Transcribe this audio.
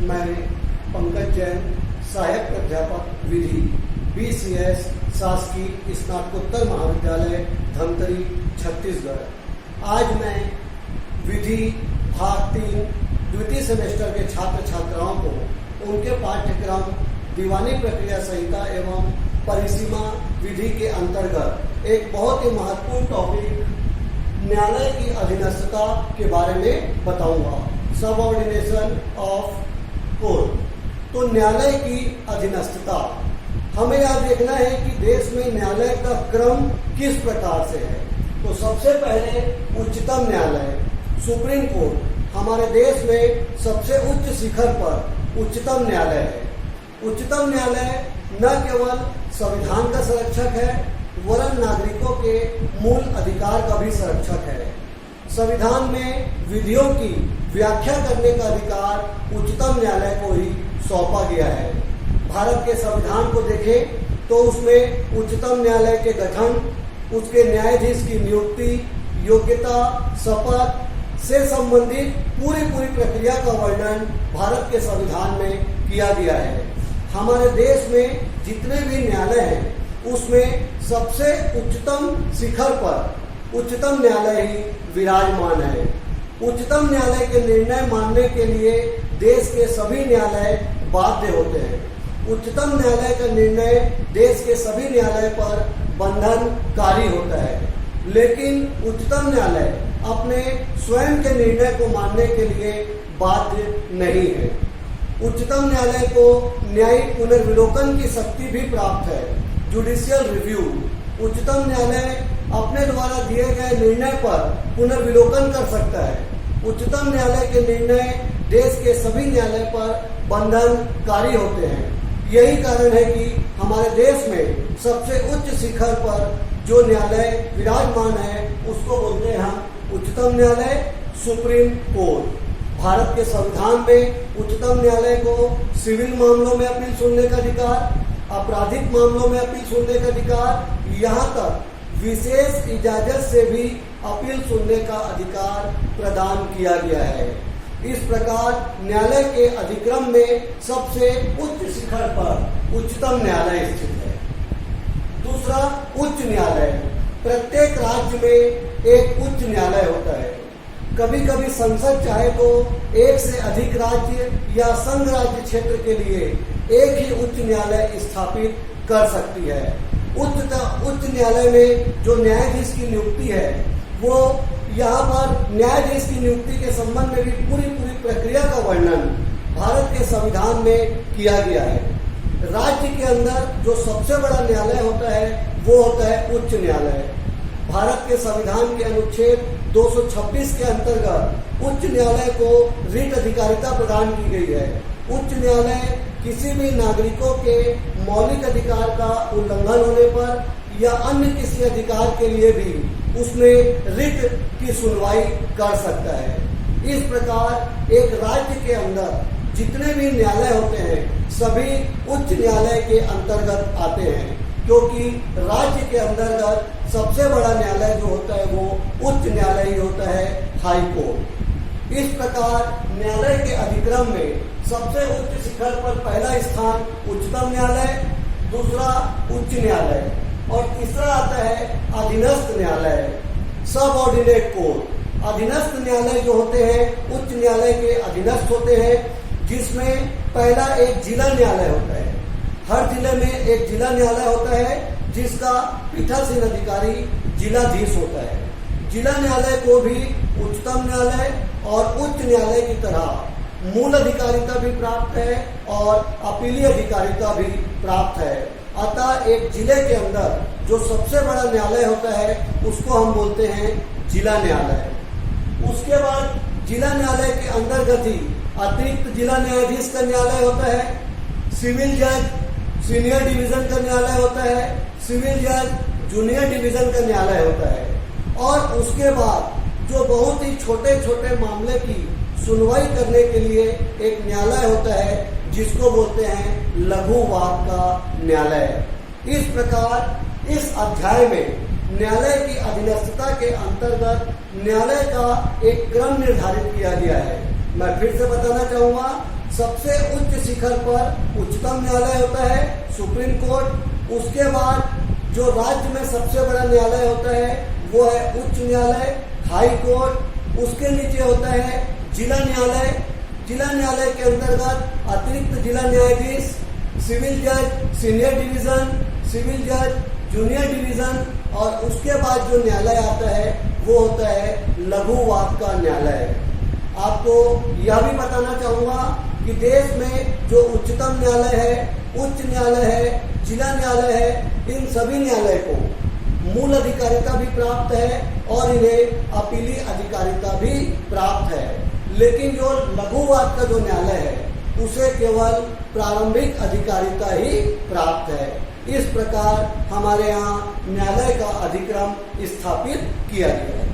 मैं पंकज जैन, सहायक प्राध्यापक विधि, BCS शासकीय स्नातकोत्तर महाविद्यालय धमतरी, छत्तीसगढ़। आज मैं विधि भाग 3 द्वितीय सेमेस्टर के छात्र छात्राओं को उनके पाठ्यक्रम दीवानी प्रक्रिया संहिता एवं परिसीमा विधि के अंतर्गत एक बहुत ही महत्वपूर्ण टॉपिक न्यायालय की अधीनस्थता के बारे में बताऊंगा। Subordination of court. तो न्यायालय की अधीनस्थता, हमें यह देखना है कि देश में न्यायालय का क्रम किस प्रकार से है। तो सबसे पहले उच्चतम न्यायालय, सुप्रीम कोर्ट हमारे देश में सबसे उच्च शिखर पर उच्चतम न्यायालय है। उच्चतम न्यायालय न केवल संविधान का संरक्षक है वरन नागरिकों के मूल अधिकार का भी संरक्षक है। संविधान में विधियों की व्याख्या करने का अधिकार उच्चतम न्यायालय को ही सौंपा गया है। भारत के संविधान को देखें तो उसमें उच्चतम न्यायालय के गठन, उसके न्यायाधीश की नियुक्ति, योग्यता, शपथ से संबंधित पूरी प्रक्रिया का वर्णन भारत के संविधान में किया गया है। हमारे देश में जितने भी न्यायालय हैं उसमें सबसे उच्चतम शिखर पर उच्चतम न्यायालय ही विराजमान है। उच्चतम न्यायालय के निर्णय मानने के लिए देश के सभी न्यायालय बाध्य होते हैं। उच्चतम न्यायालय का निर्णय देश के सभी न्यायालय पर बंधनकारी होता है, लेकिन उच्चतम न्यायालय अपने स्वयं के निर्णय को मानने के लिए बाध्य नहीं है। उच्चतम न्यायालय को न्यायिक पुनर्विलोकन की शक्ति भी प्राप्त है, जुडिशियल रिव्यू। उच्चतम न्यायालय अपने द्वारा दिए गए निर्णय पर पुनर्विलोकन कर सकता है। उच्चतम न्यायालय के निर्णय देश के सभी न्यायालय पर बंधनकारी होते हैं। यही कारण है कि हमारे देश में सबसे उच्च शिखर पर जो न्यायालय विराजमान है उसको बोलते हैं हम उच्चतम न्यायालय, सुप्रीम कोर्ट। भारत के संविधान में उच्चतम न्यायालय को सिविल मामलों में अपील सुनने का अधिकार, आपराधिक मामलों में अपील सुनने का अधिकार, यहाँ तक विशेष इजाजत से भी अपील सुनने का अधिकार प्रदान किया गया है। इस प्रकार न्यायालय के अधिक्रम में सबसे उच्च शिखर पर उच्चतम न्यायालय स्थित है। दूसरा, उच्च न्यायालय। प्रत्येक राज्य में एक उच्च न्यायालय होता है। कभी कभी संसद चाहे तो एक से अधिक राज्य या संघ राज्य क्षेत्र के लिए एक ही उच्च न्यायालय स्थापित कर सकती है। उच्च न्यायालय में जो न्यायाधीश की नियुक्ति है वो यहाँ पर न्यायाधीश की नियुक्ति के संबंध में भी पूरी प्रक्रिया का वर्णन भारत के संविधान में किया गया है। राज्य के अंदर जो सबसे बड़ा न्यायालय होता है वो होता है उच्च न्यायालय। भारत के संविधान के अनुच्छेद 226 के अंतर्गत उच्च न्यायालय को रिट अधिकारिता प्रदान की गई है। उच्च न्यायालय किसी भी नागरिकों के मौलिक अधिकार का उल्लंघन होने पर या अन्य किसी अधिकार के लिए भी उसमें रिट की सुनवाई कर सकता है। इस प्रकार एक राज्य के अंदर जितने भी न्यायालय होते हैं सभी उच्च न्यायालय के अंतर्गत आते हैं, क्योंकि राज्य के अंतर्गत सबसे बड़ा न्यायालय जो होता है वो उच्च न्यायालय ही होता है, हाई कोर्ट। इस प्रकार न्यायालय के अधिक्रम में सबसे उच्च शिखर पर पहला स्थान उच्चतम न्यायालय, दूसरा उच्च न्यायालय और तीसरा आता है अधीनस्थ न्यायालय, सबऑर्डिनेट कोर्ट। अधीनस्थ न्यायालय जो होते हैं उच्च न्यायालय के अधीनस्थ होते हैं, जिसमें पहला एक जिला न्यायालय होता है। हर जिले में एक जिला न्यायालय होता है जिसका पीठासीन अधिकारी जिलाधीश होता है। जिला न्यायालय को भी उच्चतम न्यायालय और उच्च न्यायालय की तरह मूल अधिकारिता भी प्राप्त है और अपीलीय अधिकारिता भी प्राप्त है। अतः एक जिले के अंदर जो सबसे बड़ा न्यायालय होता है उसको हम बोलते हैं जिला न्यायालय। उसके बाद जिला न्यायालय के अंतर्गत ही अतिरिक्त जिला न्यायाधीश का न्यायालय होता है, सिविल जज सीनियर डिवीजन का न्यायालय होता है, सिविल जज जूनियर डिवीजन का न्यायालय होता है और उसके बाद जो बहुत ही छोटे मामले की सुनवाई करने के लिए एक न्यायालय होता है जिसको बोलते हैं लघु वाद का न्यायालय। इस प्रकार इस अध्याय में न्यायालय की अधीनस्थता के अंतर्गत न्यायालय का एक क्रम निर्धारित किया गया है। मैं फिर से बताना चाहूंगा, सबसे उच्च शिखर पर उच्चतम न्यायालय होता है, सुप्रीम कोर्ट। उसके बाद जो राज्य में सबसे बड़ा न्यायालय होता है वो है उच्च न्यायालय, हाई कोर्ट। उसके नीचे होता है जिला न्यायालय। जिला न्यायालय के अंतर्गत अतिरिक्त जिला न्यायाधीश, सिविल जज, सीनियर डिवीजन, सिविल जज, जूनियर डिवीजन, और उसके बाद जो न्यायालय आता है वो होता है लघु वाद का न्यायालय। आपको यह भी बताना चाहूंगा कि देश में जो उच्चतम न्यायालय है, उच्च न्यायालय है, जिला न्यायालय है, इन सभी न्यायालय को मूल अधिकारिता भी प्राप्त है और इन्हें अपीली अधिकारिता भी प्राप्त है। लेकिन जो लघुवाद का जो न्यायालय है उसे केवल प्रारंभिक अधिकारिता ही प्राप्त है। इस प्रकार हमारे यहाँ न्यायालय का अधिक्रम स्थापित किया गया है।